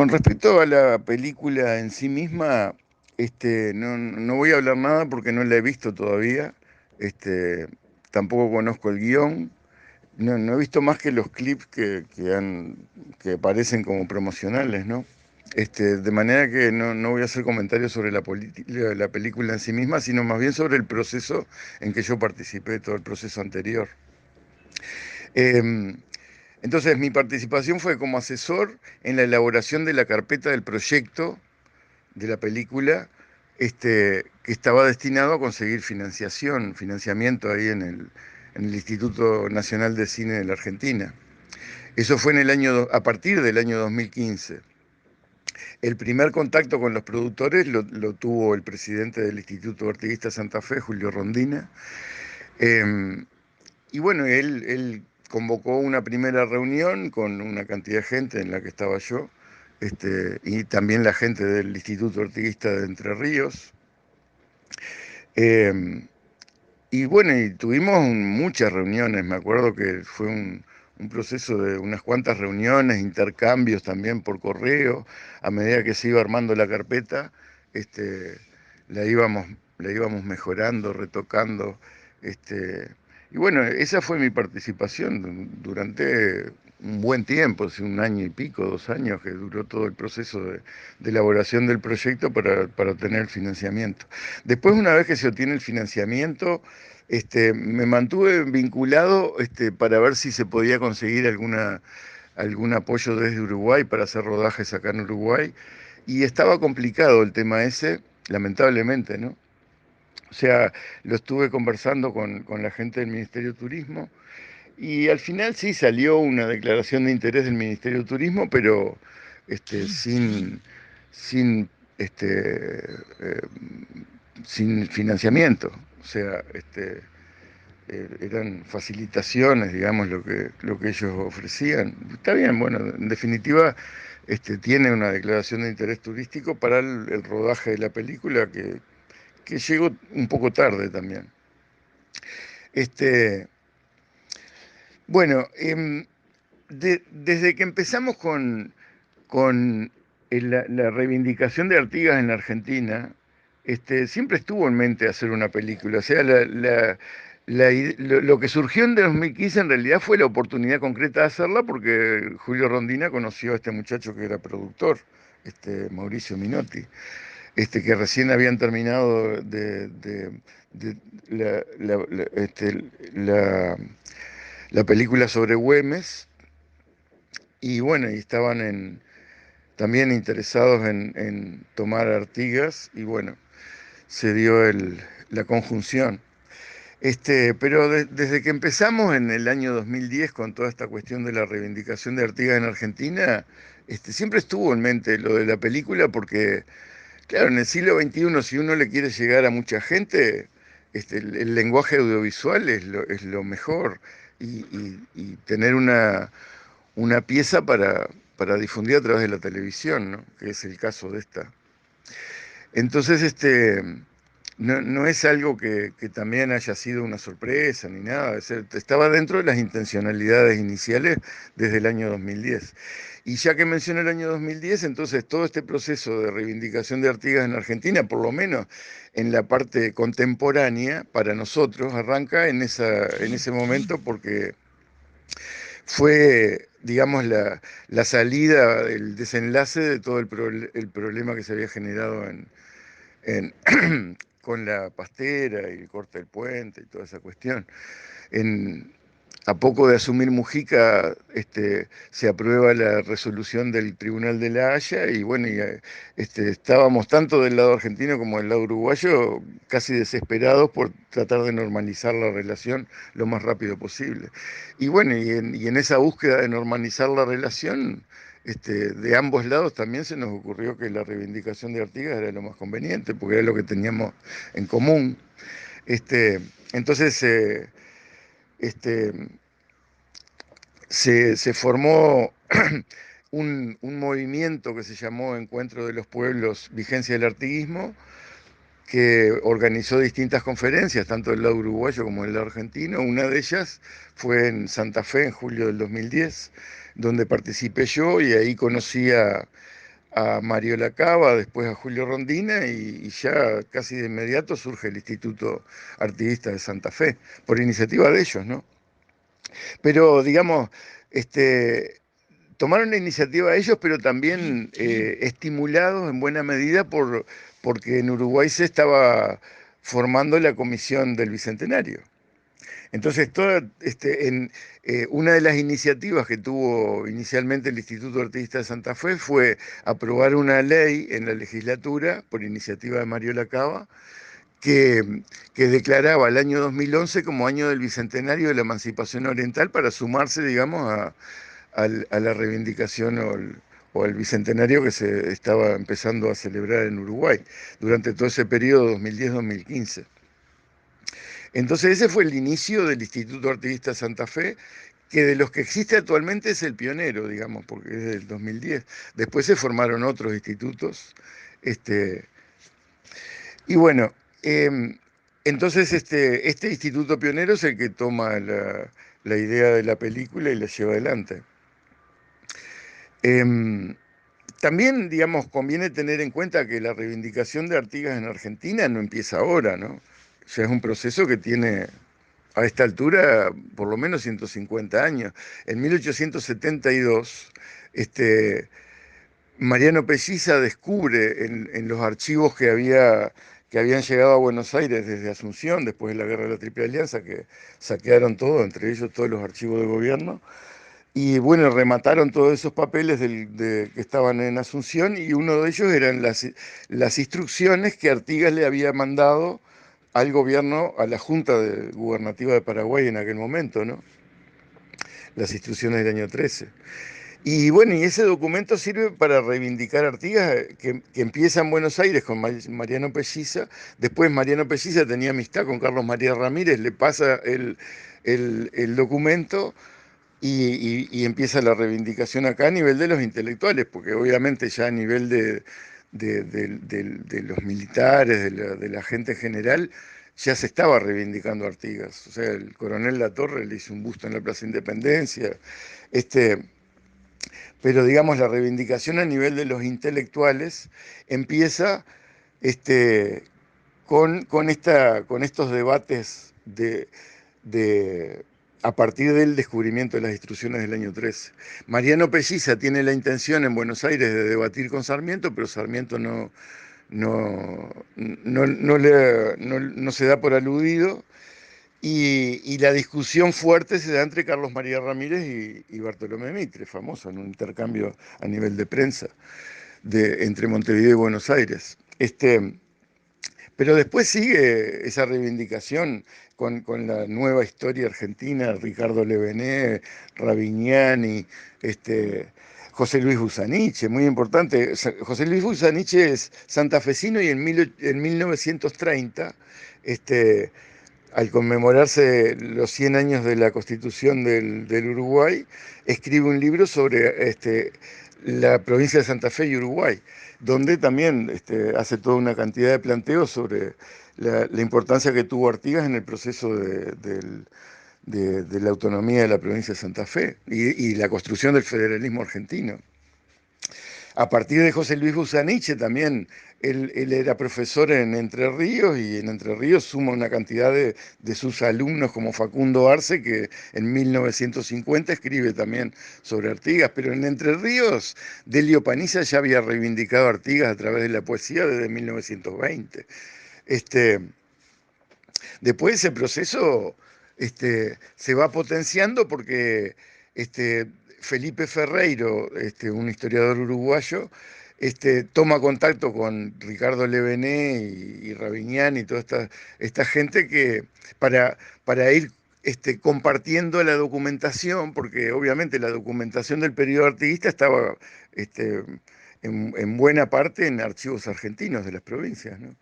Con respecto a la película en sí misma, no voy a hablar nada porque no la he visto todavía. Este, Tampoco conozco el guión. No he visto más que los clips que aparecen como promocionales, ¿no? De manera que no voy a hacer comentarios sobre la película en sí misma, sino más bien sobre el proceso en que yo participé, todo el proceso anterior. Em, entonces, mi participación fue como asesor en la elaboración de la carpeta del proyecto de la película, que estaba destinado a conseguir financiamiento ahí en el Instituto Nacional de Cine de la Argentina. Eso fue a partir del año 2015. El primer contacto con los productores lo tuvo el presidente del Instituto Ortiguista Santa Fe, Julio Rondina. Eh, y bueno, él convocó una primera reunión con una cantidad de gente en la que estaba yo, y también la gente del Instituto Ortiguista de Entre Ríos. Eh, y bueno, y tuvimos muchas reuniones, me acuerdo que fue un proceso de unas cuantas reuniones, intercambios también por correo, a medida que se iba armando la carpeta, este, la íbamos, la íbamos mejorando, retocando, este, y bueno, esa fue mi participación durante un buen tiempo, hace un año y pico, 2 años, que duró todo el proceso de elaboración del proyecto para obtener el financiamiento. Después, una vez que se obtiene el financiamiento, me mantuve vinculado, para ver si se podía conseguir algún apoyo desde Uruguay para hacer rodajes acá en Uruguay. Y estaba complicado el tema ese, lamentablemente, ¿no? O sea, lo estuve conversando con la gente del Ministerio de Turismo y al final sí salió una declaración de interés del Ministerio de Turismo, pero sin, este, eh, sin financiamiento. O sea, eran facilitaciones, digamos, lo que ellos ofrecían. Está bien, bueno, en definitiva, tiene una declaración de interés turístico para el rodaje de la película que llegó un poco tarde también. Este, bueno, desde que empezamos con la reivindicación de Artigas en la Argentina, siempre estuvo en mente hacer una película. O sea, lo que surgió en 2015 en realidad fue la oportunidad concreta de hacerla porque Julio Rondina conoció a este muchacho que era productor, Mauricio Minotti, que recién habían terminado de la película sobre Güemes, y bueno, y estaban también interesados en tomar Artigas, y bueno, se dio la conjunción. Pero desde que empezamos en el año 2010 con toda esta cuestión de la reivindicación de Artigas en Argentina, siempre estuvo en mente lo de la película porque, claro, en el siglo XXI, si uno le quiere llegar a mucha gente, el lenguaje audiovisual es lo mejor y tener una pieza para difundir a través de la televisión, ¿no? Que es el caso de esta. Entonces, no es algo que también haya sido una sorpresa ni nada, estaba dentro de las intencionalidades iniciales desde el año 2010. Y ya que mencioné el año 2010, entonces todo este proceso de reivindicación de Artigas en Argentina, por lo menos en la parte contemporánea, para nosotros arranca en ese momento porque fue, digamos, la salida, el desenlace de todo el problema que se había generado en con la pastera y el corte del puente y toda esa cuestión. En, a poco de asumir Mujica, se aprueba la resolución del Tribunal de la Haya y bueno, estábamos tanto del lado argentino como del lado uruguayo casi desesperados por tratar de normalizar la relación lo más rápido posible. Y bueno, y en esa búsqueda de normalizar la relación, de ambos lados también se nos ocurrió que la reivindicación de Artigas era lo más conveniente, porque era lo que teníamos en común. Este, entonces, este, se formó un movimiento que se llamó Encuentro de los Pueblos, Vigencia del Artiguismo, que organizó distintas conferencias, tanto del lado uruguayo como del lado argentino. Una de ellas fue en Santa Fe en julio del 2010, donde participé yo y ahí conocí a Mario Lacaba, después a Julio Rondina y ya casi de inmediato surge el Instituto Artiguista de Santa Fe, por iniciativa de ellos, ¿no? Pero digamos, este, tomaron la iniciativa ellos, pero también estimulados en buena medida porque en Uruguay se estaba formando la Comisión del Bicentenario. Entonces, una de las iniciativas que tuvo inicialmente el Instituto Artista de Santa Fe fue aprobar una ley en la legislatura, por iniciativa de Mario Lacaba, que declaraba el año 2011 como año del Bicentenario de la Emancipación Oriental para sumarse, digamos, a la reivindicación o al Bicentenario que se estaba empezando a celebrar en Uruguay durante todo ese periodo 2010-2015. Entonces ese fue el inicio del Instituto Artiguista Santa Fe, que de los que existe actualmente es el pionero, digamos, porque es del 2010. Después se formaron otros institutos. Este, y bueno, entonces este instituto pionero es el que toma la idea de la película y la lleva adelante. Em, También, digamos, conviene tener en cuenta que la reivindicación de Artigas en Argentina no empieza ahora, ¿no? Ya es un proceso que tiene a esta altura por lo menos 150 años. En 1872, Mariano Pelliza descubre en los archivos que habían llegado a Buenos Aires desde Asunción, después de la Guerra de la Triple Alianza, que saquearon todo, entre ellos todos los archivos de gobierno, y bueno, remataron todos esos papeles que estaban en Asunción y uno de ellos eran las instrucciones que Artigas le había mandado al gobierno, a la Junta Gubernativa de Paraguay en aquel momento, ¿no? Las instrucciones del año 13. Y bueno, y ese documento sirve para reivindicar a Artigas, que empieza en Buenos Aires con Mariano Pelliza. Después Mariano Pelliza tenía amistad con Carlos María Ramírez, le pasa el documento y empieza la reivindicación acá a nivel de los intelectuales, porque obviamente ya a nivel de los militares, de la gente en general, ya se estaba reivindicando a Artigas. O sea, el coronel Latorre le hizo un busto en la Plaza Independencia. Este, pero digamos, la reivindicación a nivel de los intelectuales empieza este, con estos debates de, a partir del descubrimiento de las instrucciones del año 13. Mariano Pelliza tiene la intención en Buenos Aires de debatir con Sarmiento, pero Sarmiento no se da por aludido. Y la discusión fuerte se da entre Carlos María Ramírez y Bartolomé Mitre, famoso en un intercambio a nivel de prensa entre Montevideo y Buenos Aires. Pero después sigue esa reivindicación con la nueva historia argentina, Ricardo Levené, Ravignani, José Luis Busaniche, muy importante. José Luis Busaniche es santafesino y en 1930, al conmemorarse los 100 años de la Constitución del Uruguay, escribe un libro sobre la provincia de Santa Fe y Uruguay, donde también hace toda una cantidad de planteos sobre la importancia que tuvo Artigas en el proceso de la autonomía de la provincia de Santa Fe y la construcción del federalismo argentino. A partir de José Luis Busaniche también, él era profesor en Entre Ríos y en Entre Ríos suma una cantidad de sus alumnos como Facundo Arce, que en 1950 escribe también sobre Artigas, pero en Entre Ríos Delio Paniza ya había reivindicado a Artigas a través de la poesía desde 1920. Después ese proceso se va potenciando porque Felipe Ferreiro, un historiador uruguayo, toma contacto con Ricardo Levené y Ravignani y toda esta gente para ir compartiendo la documentación, porque obviamente la documentación del periodo artiguista estaba en buena parte en archivos argentinos de las provincias, ¿no?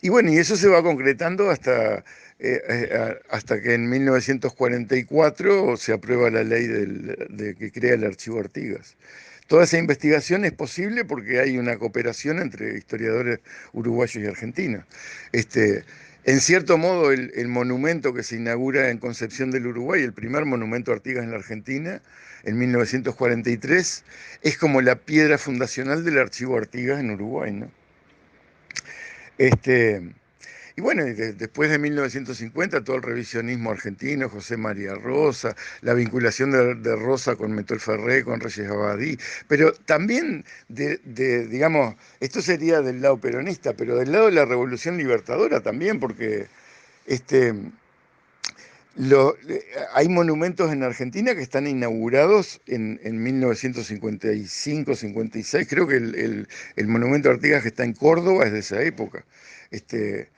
Y bueno, y eso se va concretando hasta que en 1944 se aprueba la ley que crea el Archivo Artigas. Toda esa investigación es posible porque hay una cooperación entre historiadores uruguayos y argentinos. En cierto modo, el monumento que se inaugura en Concepción del Uruguay, el primer monumento a Artigas en la Argentina, en 1943, es como la piedra fundacional del archivo Artigas en Uruguay, ¿no? Este, y bueno, después de 1950, todo el revisionismo argentino, José María Rosa, la vinculación de Rosa con Metel Ferré, con Reyes Abadí, pero también, digamos, esto sería del lado peronista, pero del lado de la Revolución Libertadora también, porque este, hay monumentos en Argentina que están inaugurados en 1955-56. Creo que el monumento a Artigas que está en Córdoba es de esa época. Este,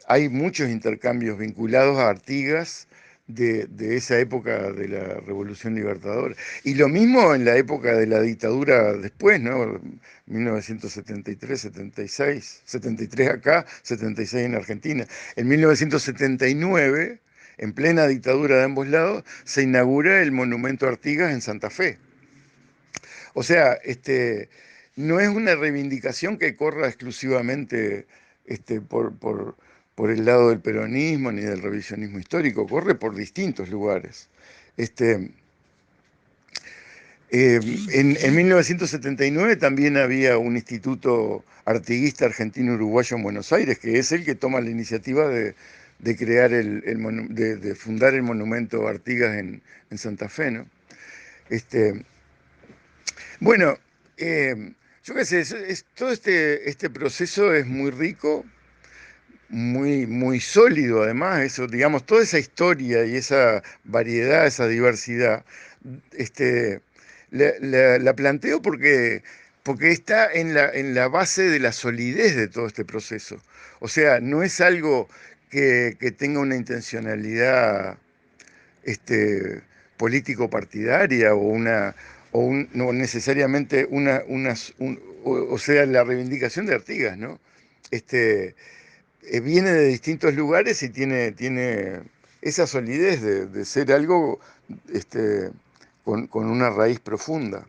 hay muchos intercambios vinculados a Artigas de esa época de la Revolución Libertadora. Y lo mismo en la época de la dictadura después, ¿no? 1973, 76, 73 acá, 76 en Argentina. En 1979, en plena dictadura de ambos lados, se inaugura el monumento a Artigas en Santa Fe. O sea, no es una reivindicación que corra exclusivamente por el lado del peronismo ni del revisionismo histórico, corre por distintos lugares. Este, en 1979 también había un instituto artiguista argentino-uruguayo en Buenos Aires, que es el que toma la iniciativa de crear de fundar el monumento Artigas en Santa Fe, ¿no? Este, bueno, yo qué sé, todo este proceso es muy rico, muy sólido además, eso, digamos, toda esa historia y esa variedad, esa diversidad, este, la planteo porque está en la base de la solidez de todo este proceso. O sea, no es algo que tenga una intencionalidad este, político-partidaria no necesariamente o sea, la reivindicación de Artigas, ¿no? Este, viene de distintos lugares y tiene esa solidez de ser algo este, con una raíz profunda.